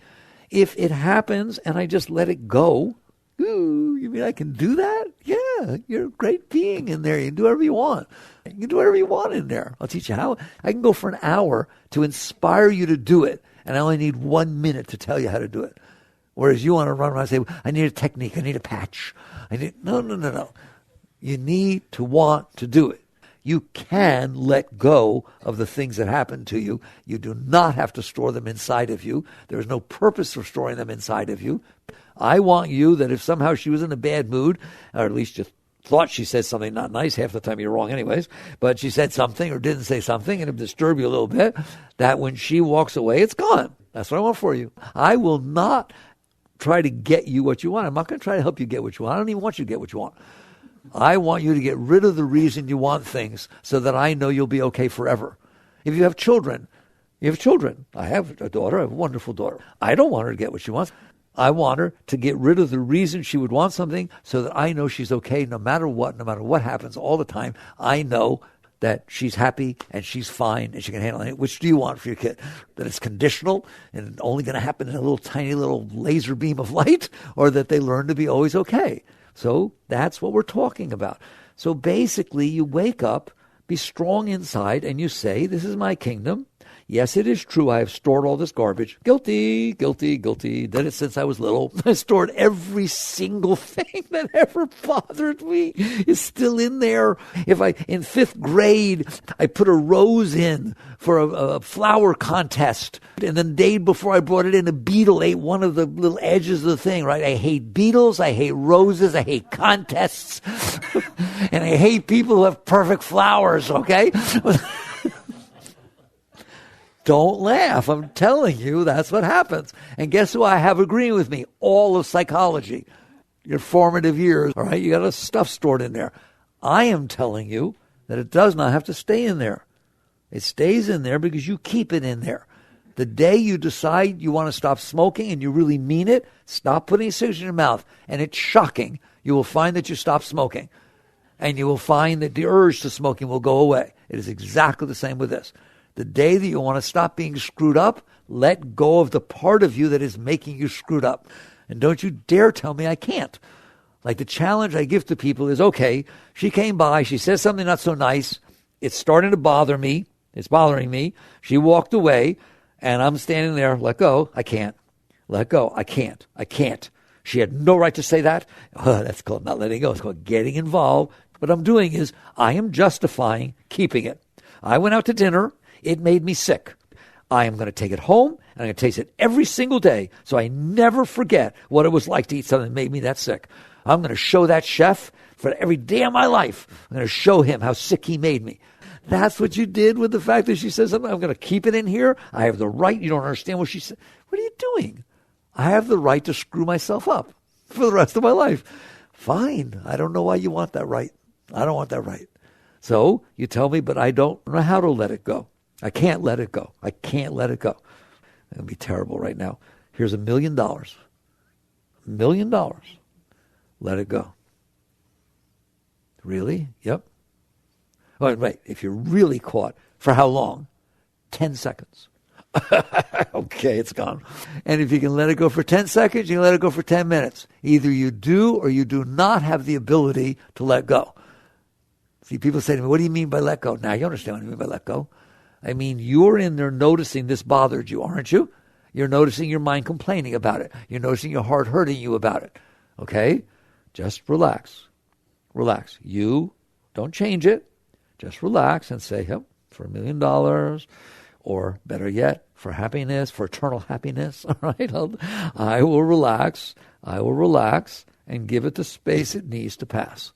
If it happens and I just let it go, ooh, you mean I can do that? Yeah, you're a great being in there. You can do whatever you want. You can do whatever you want in there. I'll teach you how. I can go for an hour to inspire you to do it, and I only need 1 minute to tell you how to do it. Whereas you want to run around and say, I need a technique, I need a patch. No. You need to want to do it. You can let go of the things that happen to you. You do not have to store them inside of you. There is no purpose for storing them inside of you. I want you that if somehow she was in a bad mood, or at least you thought she said something not nice, half the time you're wrong anyways, but she said something or didn't say something and it disturbed you a little bit, that when she walks away, it's gone. That's what I want for you. I will not try to get you what you want. I'm not going to try to help you get what you want. I don't even want you to get what you want. I want you to get rid of the reason you want things so that I know you'll be okay forever. If you have children, I have a daughter, I have a wonderful daughter. I don't want her to get what she wants. I want her to get rid of the reason she would want something so that I know she's okay no matter what happens all the time. I know that she's happy and she's fine and she can handle it. Which do you want for your kid? That it's conditional and only going to happen in a little tiny little laser beam of light, or that they learn to be always okay? So that's what we're talking about. So basically, you wake up, be strong inside, and you say, this is my kingdom. Yes, it is true. I have stored all this garbage. Guilty. Did it since I was little. I stored every single thing that ever bothered me is still in there. In 5th grade, I put a rose in for a flower contest. And then the day before I brought it in, a beetle ate one of the little edges of the thing, right? I hate beetles. I hate roses. I hate contests. And I hate people who have perfect flowers, okay? Don't laugh. I'm telling you, that's what happens. And guess who I have agreeing with me? All of psychology. Your formative years, all right? You got a stuff stored in there. I am telling you that it does not have to stay in there. It stays in there because you keep it in there. The day you decide you want to stop smoking and you really mean it, stop putting cigarettes in your mouth. And it's shocking. You will find that you stop smoking. And you will find that the urge to smoking will go away. It is exactly the same with this. The day that you want to stop being screwed up, let go of the part of you that is making you screwed up. And don't you dare tell me I can't. Like the challenge I give to people is, okay, she came by, she says something not so nice. It's starting to bother me. It's bothering me. She walked away, and I'm standing there, let go. I can't. Let go. I can't. She had no right to say that. Oh, that's called not letting go. It's called getting involved. What I'm doing is I am justifying keeping it. I went out to dinner. It made me sick. I am going to take it home, and I'm going to taste it every single day so I never forget what it was like to eat something that made me that sick. I'm going to show that chef for every day of my life. I'm going to show him how sick he made me. That's what you did with the fact that she says something. I'm going to keep it in here. I have the right. You don't understand what she said. What are you doing? I have the right to screw myself up for the rest of my life. Fine. I don't know why you want that right. I don't want that right. So you tell me, but I don't know how to let it go. I can't let it go. I can't let it go. It would be terrible right now. Here's $1 million. $1 million. Let it go. Really? Yep. Oh, right. If you're really caught, for how long? 10 seconds. Okay, it's gone. And if you can let it go for 10 seconds, you can let it go for 10 minutes. Either you do or you do not have the ability to let go. See, people say to me, what do you mean by let go? Now, you understand what I mean by let go. I mean, you're in there noticing this bothered you, aren't you? You're noticing your mind complaining about it. You're noticing your heart hurting you about it. Okay? Just relax. Relax. You don't change it. Just relax and say, yep, for $1 million, or better yet, for happiness, for eternal happiness. All right? I will relax. I will relax and give it the space it needs to pass.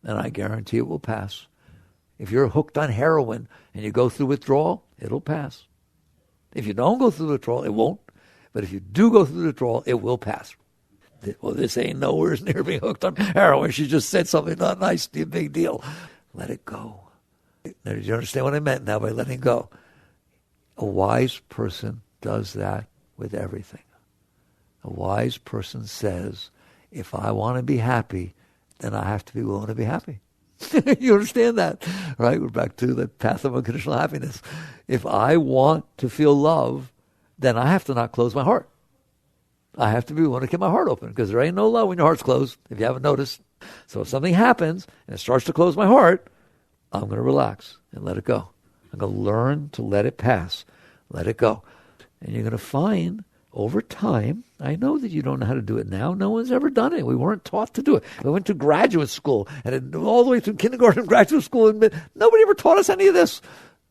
And I guarantee it will pass. If you're hooked on heroin and you go through withdrawal, it'll pass. If you don't go through withdrawal, it won't. But if you do go through withdrawal, it will pass. Well, this ain't nowhere near being hooked on heroin. She just said something not nice, a big deal. Let it go. Now, did you understand what I meant now by letting go? A wise person does that with everything. A wise person says, if I want to be happy, then I have to be willing to be happy. You understand that, right? We're back to the path of unconditional happiness. If I want to feel love, then I have to not close my heart. I have to be willing to keep my heart open, because there ain't no love when your heart's closed, if you haven't noticed. So if something happens and it starts to close my heart, I'm going to relax and let it go. I'm going to learn to let it pass. Let it go. And you're going to find over time, I know that you don't know how to do it now. No one's ever done it. We weren't taught to do it. We went to graduate school, and all the way through kindergarten and graduate school, and nobody ever taught us any of this,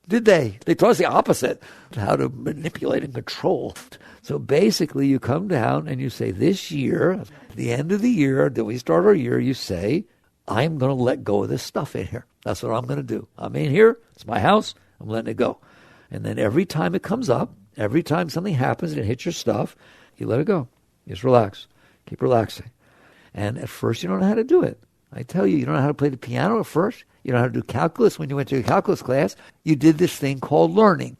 did they? They taught us the opposite, how to manipulate and control. So basically, you come down and you say, this year, at the end of the year, that we start our year, you say, I'm going to let go of this stuff in here. That's what I'm going to do. I'm in here. It's my house. I'm letting it go. And then every time it comes up, every time something happens and it hits your stuff, you let it go. You just relax. Keep relaxing. And at first, you don't know how to do it. I tell you, you don't know how to play the piano at first. You don't know how to do calculus when you went to a calculus class. You did this thing called learning.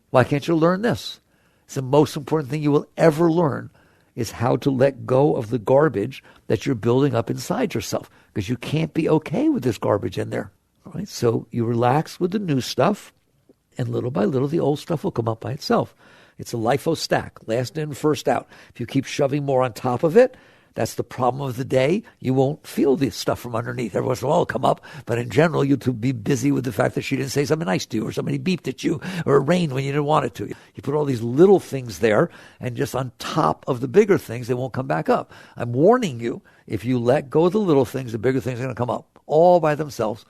Why can't you learn this? It's the most important thing you will ever learn, is how to let go of the garbage that you're building up inside yourself, because you can't be okay with this garbage in there. All right? So you relax with the new stuff, and little by little, the old stuff will come up by itself. It's a LIFO stack, last in, first out. If you keep shoving more on top of it, that's the problem of the day. You won't feel the stuff from underneath. Every once in a while it'll come up, but in general, you'll be busy with the fact that she didn't say something nice to you, or somebody beeped at you, or it rained when you didn't want it to. You put all these little things there, and just on top of the bigger things, they won't come back up. I'm warning you, if you let go of the little things, the bigger things are going to come up all by themselves.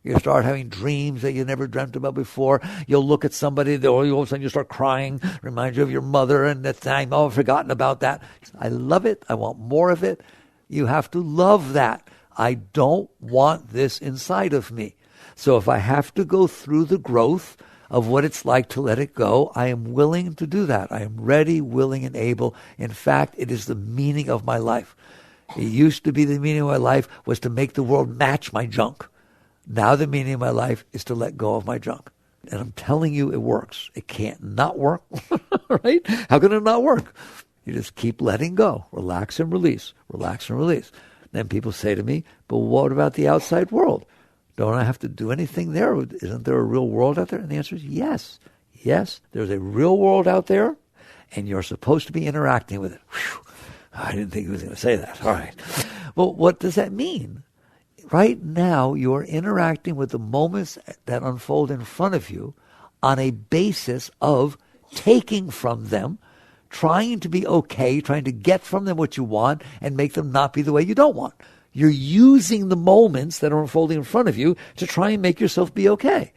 You start having dreams that you never dreamt about before. You'll look at somebody, or all of a sudden you start crying, remind you of your mother, and that time, oh, I've forgotten about that. I love it. I want more of it. You have to love that. I don't want this inside of me. So if I have to go through the growth of what it's like to let it go, I am willing to do that. I am ready, willing, and able. In fact, it is the meaning of my life. It used to be the meaning of my life was to make the world match my junk. Now the meaning of my life is to let go of my junk. And I'm telling you, it works. It can't not work, right? How can it not work? You just keep letting go. Relax and release. Relax and release. Then people say to me, but what about the outside world? Don't I have to do anything there? Isn't there a real world out there? And the answer is yes. Yes, there's a real world out there, and you're supposed to be interacting with it. Whew. I didn't think he was going to say that. All right. Well, what does that mean? Right now, you're interacting with the moments that unfold in front of you on a basis of taking from them, trying to be okay, trying to get from them what you want and make them not be the way you don't want. You're using the moments that are unfolding in front of you to try and make yourself be okay.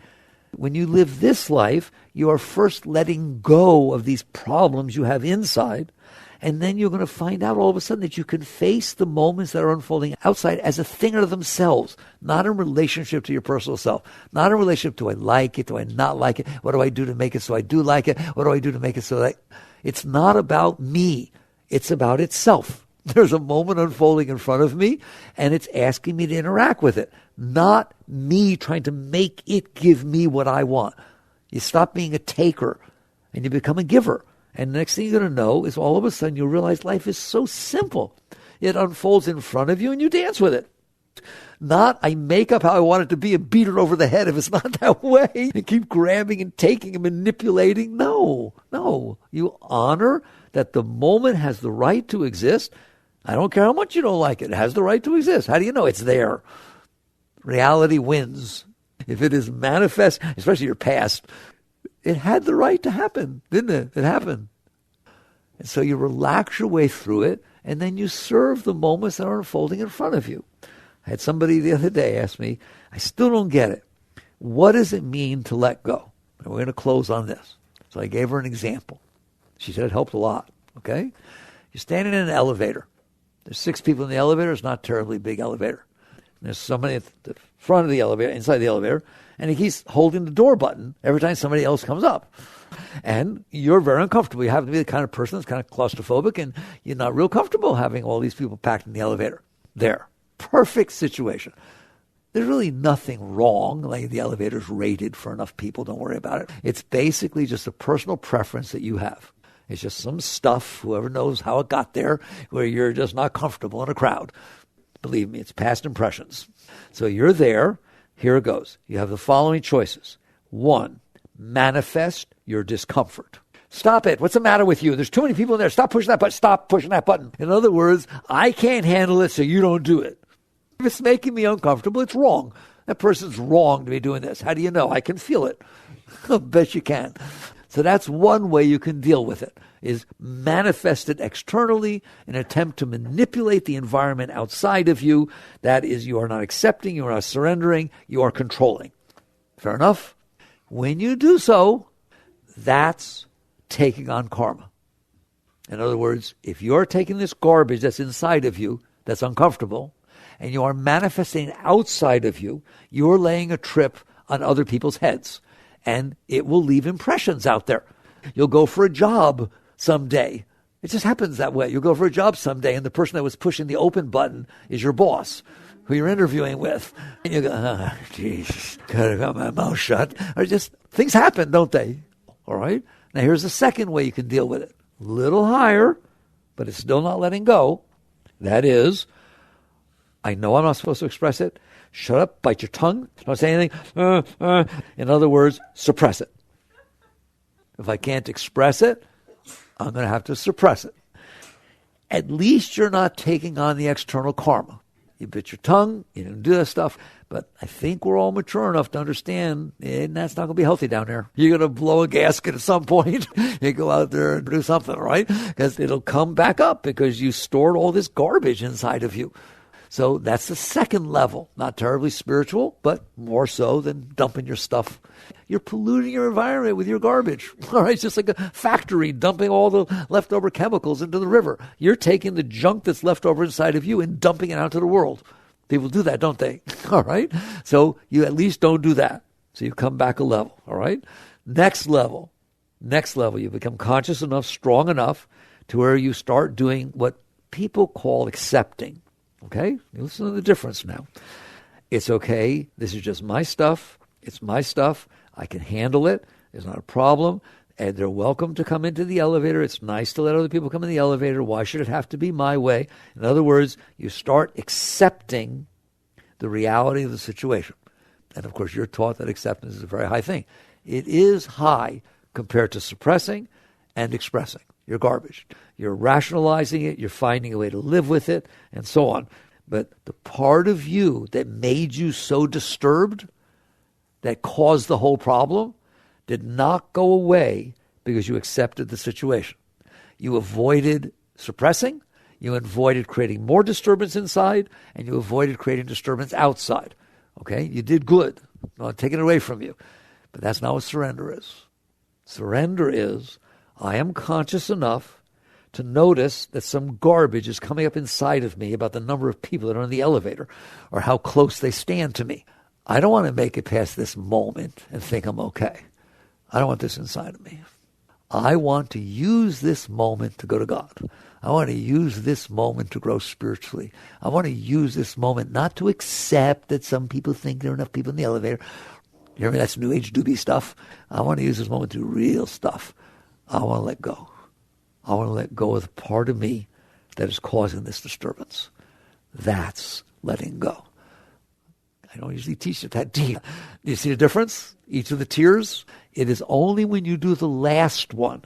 When you live this life, you are first letting go of these problems you have inside, And then you're going to find out all of a sudden that you can face the moments that are unfolding outside as a thing of themselves, not in relationship to your personal self, not in relationship to, do I like it, do I not like it, what do I do to make it so I do like it, what do I do to make it so that it's not about me, it's about itself. There's a moment unfolding in front of me, and it's asking me to interact with it, not me trying to make it give me what I want. You stop being a taker, and you become a giver. And the next thing you're going to know is all of a sudden you'll realize life is so simple. It unfolds in front of you, and you dance with it. Not, I make up how I want it to be and beat it over the head if it's not that way, and keep grabbing and taking and manipulating. No. You honor that the moment has the right to exist. I don't care how much you don't like it. It has the right to exist. How do you know it's there? Reality wins. If it is manifest, especially your past, it had the right to happen, didn't it? It happened. And so you relax your way through it, and then you serve the moments that are unfolding in front of you. I had somebody the other day ask me, I still don't get it. What does it mean to let go? And we're going to close on this. So I gave her an example. She said it helped a lot, okay? You're standing in an elevator. There's 6 people in the elevator. It's not a terribly big elevator. And there's somebody at the front of the elevator, inside the elevator, and he keeps holding the door button every time somebody else comes up. And you're very uncomfortable. You happen to be the kind of person that's kind of claustrophobic, and you're not real comfortable having all these people packed in the elevator. There. Perfect situation. There's really nothing wrong. Like the elevator's rated for enough people. Don't worry about it. It's basically just a personal preference that you have. It's just some stuff, whoever knows how it got there, where you're just not comfortable in a crowd. Believe me, it's past impressions. So you're there. Here it goes. You have the following choices. 1, manifest your discomfort. Stop it. What's the matter with you? There's too many people in there. Stop pushing that button. Stop pushing that button. In other words, I can't handle it, so you don't do it. If it's making me uncomfortable, it's wrong. That person's wrong to be doing this. How do you know? I can feel it. I bet you can. So that's one way you can deal with it, is manifest it externally in an attempt to manipulate the environment outside of you. That is, you are not accepting, you are not surrendering, you are controlling. Fair enough? When you do so, that's taking on karma. In other words, if you're taking this garbage that's inside of you, that's uncomfortable, and you are manifesting outside of you, you're laying a trip on other people's heads. And it will leave impressions out there. You'll go for a job someday. It just happens that way. You'll go for a job someday, and the person that was pushing the open button is your boss, who you're interviewing with. And you go, geez, could have got my mouth shut. Or just, things happen, don't they? All right? Now here's the second way you can deal with it. A little higher, but it's still not letting go. That is, I know I'm not supposed to express it. Shut up, bite your tongue, don't say anything. In other words, suppress it. If I can't express it, I'm going to have to suppress it. At least you're not taking on the external karma. You bit your tongue, you didn't do that stuff, but I think we're all mature enough to understand that's not going to be healthy down there. You're going to blow a gasket at some point. You go out there and do something, right? Because it'll come back up because you stored all this garbage inside of you. So that's the second level. Not terribly spiritual, but more so than dumping your stuff. You're polluting your environment with your garbage. All right, it's just like a factory dumping all the leftover chemicals into the river. You're taking the junk that's left over inside of you and dumping it out to the world. People do that, don't they? All right? So you at least don't do that. So you come back a level, all right? Next level, you become conscious enough, strong enough to where you start doing what people call accepting. Okay? Listen to the difference now. It's okay. This is just my stuff. It's my stuff. I can handle it. It's not a problem. And they're welcome to come into the elevator. It's nice to let other people come in the elevator. Why should it have to be my way? In other words, you start accepting the reality of the situation. And of course, you're taught that acceptance is a very high thing. It is high compared to suppressing and expressing. You're garbage. You're rationalizing it. You're finding a way to live with it, and so on. But the part of you that made you so disturbed, that caused the whole problem, did not go away because you accepted the situation. You avoided suppressing. You avoided creating more disturbance inside, and you avoided creating disturbance outside. Okay? You did good. I'm not taking it away from you. But that's not what surrender is. Surrender is, I am conscious enough to notice that some garbage is coming up inside of me about the number of people that are in the elevator or how close they stand to me. I don't want to make it past this moment and think I'm okay. I don't want this inside of me. I want to use this moment to go to God. I want to use this moment to grow spiritually. I want to use this moment not to accept that some people think there are enough people in the elevator. You hear me? That's New Age doobie stuff. I want to use this moment to do real stuff. I want to let go. I want to let go of the part of me that is causing this disturbance. That's letting go. I don't usually teach it that deep. Do you see the difference? Each of the tiers? It is only when you do the last one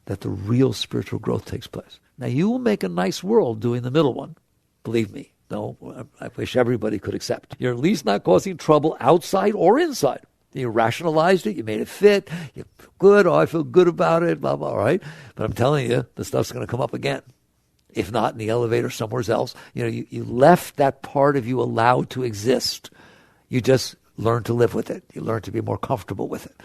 that the real spiritual growth takes place. Now, you will make a nice world doing the middle one. Believe me. No, I wish everybody could accept. You're at least not causing trouble outside or inside. You rationalized it. You made it fit. You feel good. Oh, I feel good about it. Blah, blah, all right? But I'm telling you, the stuff's going to come up again. If not in the elevator, somewhere else. You left that part of you allowed to exist. You just learn to live with it. You learn to be more comfortable with it.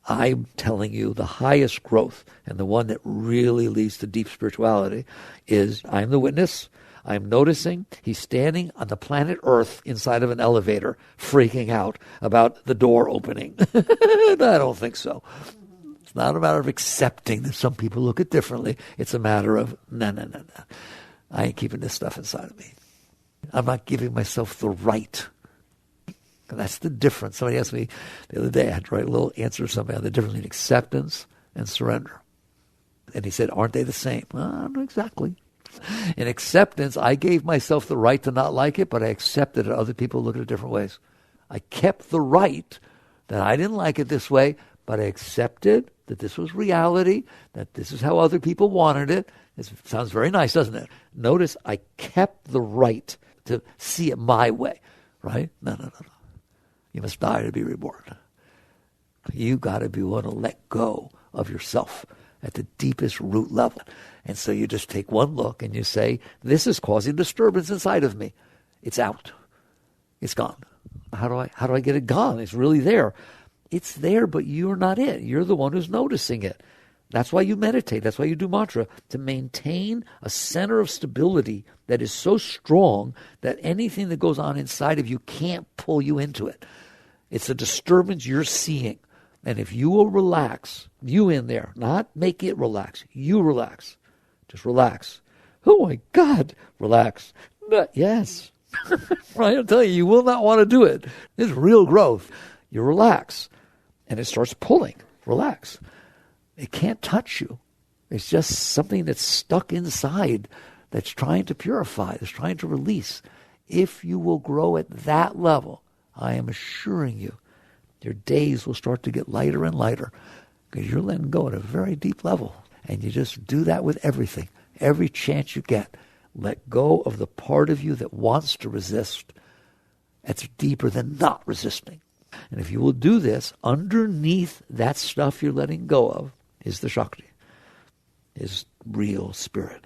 I'm telling you the highest growth and the one that really leads to deep spirituality is I'm the witness. I'm noticing he's standing on the planet Earth inside of an elevator, freaking out about the door opening. I don't think so. It's not a matter of accepting that some people look at it differently. It's a matter of, no. I ain't keeping this stuff inside of me. I'm not giving myself the right. And that's the difference. Somebody asked me the other day, I had to write a little answer to somebody on the difference between acceptance and surrender. And he said, aren't they the same? Well, I don't know exactly. In acceptance, I gave myself the right to not like it, but I accepted that other people look at it different ways. I kept the right that I didn't like it this way, but I accepted that this was reality, that this is how other people wanted it. It sounds very nice, doesn't it? Notice I kept the right to see it my way, right? No. You must die to be reborn. You got to be willing to let go of yourself at the deepest root level. And so you just take one look and you say, this is causing disturbance inside of me. It's out. It's gone. How do I get it gone? It's really there. It's there, but you're not it. You're the one who's noticing it. That's why you meditate. That's why you do mantra, to maintain a center of stability that is so strong that anything that goes on inside of you can't pull you into it. It's a disturbance you're seeing. And if you will relax, you in there, not make it relax, you relax. Just relax. Oh my God, relax. Yes. Right, I'm telling you, you will not want to do it. It's real growth. You relax. And it starts pulling. Relax. It can't touch you. It's just something that's stuck inside that's trying to purify, that's trying to release. If you will grow at that level, I am assuring you, your days will start to get lighter and lighter because you're letting go at a very deep level. And you just do that with everything. Every chance you get, let go of the part of you that wants to resist. That's deeper than not resisting. And if you will do this, underneath that stuff you're letting go of is the Shakti, is real spirit.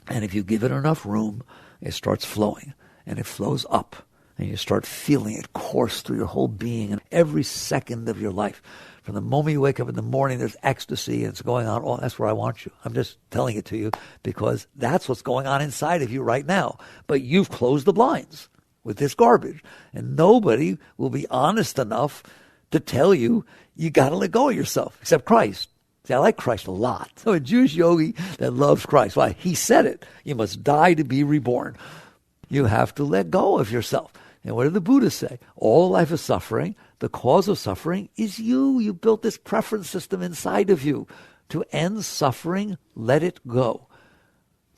And if you give it enough room, it starts flowing, and it flows up, and you start feeling it course through your whole being and every second of your life. From the moment you wake up in the morning, there's ecstasy, and it's going on. Oh, that's where I want you. I'm just telling it to you because that's what's going on inside of you right now. But you've closed the blinds with this garbage, and nobody will be honest enough to tell you you got to let go of yourself, except Christ. See, I like Christ a lot. So a Jewish yogi that loves Christ, why? He said it. You must die to be reborn. You have to let go of yourself. And what did the Buddha say? All life is suffering. The cause of suffering is you. You built this preference system inside of you. To end suffering, let it go.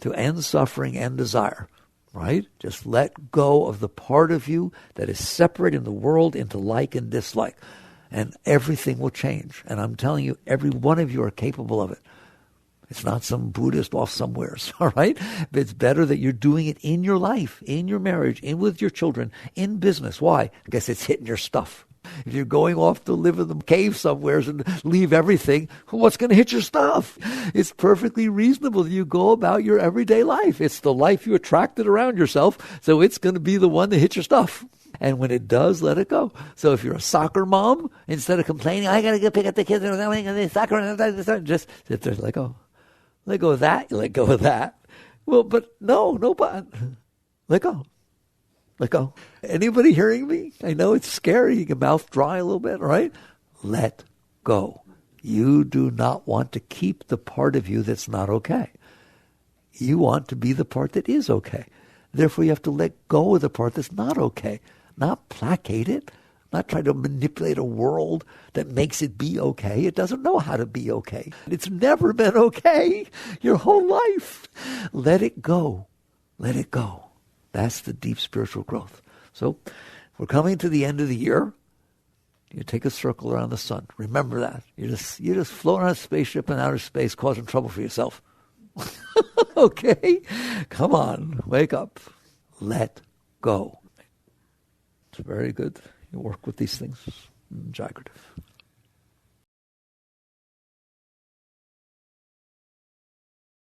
To end suffering, end desire. Right? Just let go of the part of you that is separating the world into like and dislike. And everything will change. And I'm telling you, every one of you are capable of it. It's not some Buddhist off somewhere, all right? But it's better that you're doing it in your life, in your marriage, in with your children, in business. Why? I guess it's hitting your stuff. If you're going off to live in the cave somewhere and leave everything, what's going to hit your stuff? It's perfectly reasonable that you go about your everyday life. It's the life you attracted around yourself, so it's going to be the one that hits your stuff. And when it does, let it go. So if you're a soccer mom, instead of complaining, I got to go pick up the kids, soccer, just sit there and let go. Let go of that, you let go of that. Well, but no but. Let go. Let go. Anybody hearing me? I know it's scary. You can mouth dry a little bit, right? Let go. You do not want to keep the part of you that's not okay. You want to be the part that is okay. Therefore, you have to let go of the part that's not okay. Not placate it. Not try to manipulate a world that makes it be okay. It doesn't know how to be okay. It's never been okay your whole life. Let it go. Let it go. That's the deep spiritual growth. So we're coming to the end of the year. You take a circle around the sun. Remember that. You're just floating on a spaceship in outer space causing trouble for yourself. Okay? Come on. Wake up. Let go. It's very good. You work with these things. Jagrative.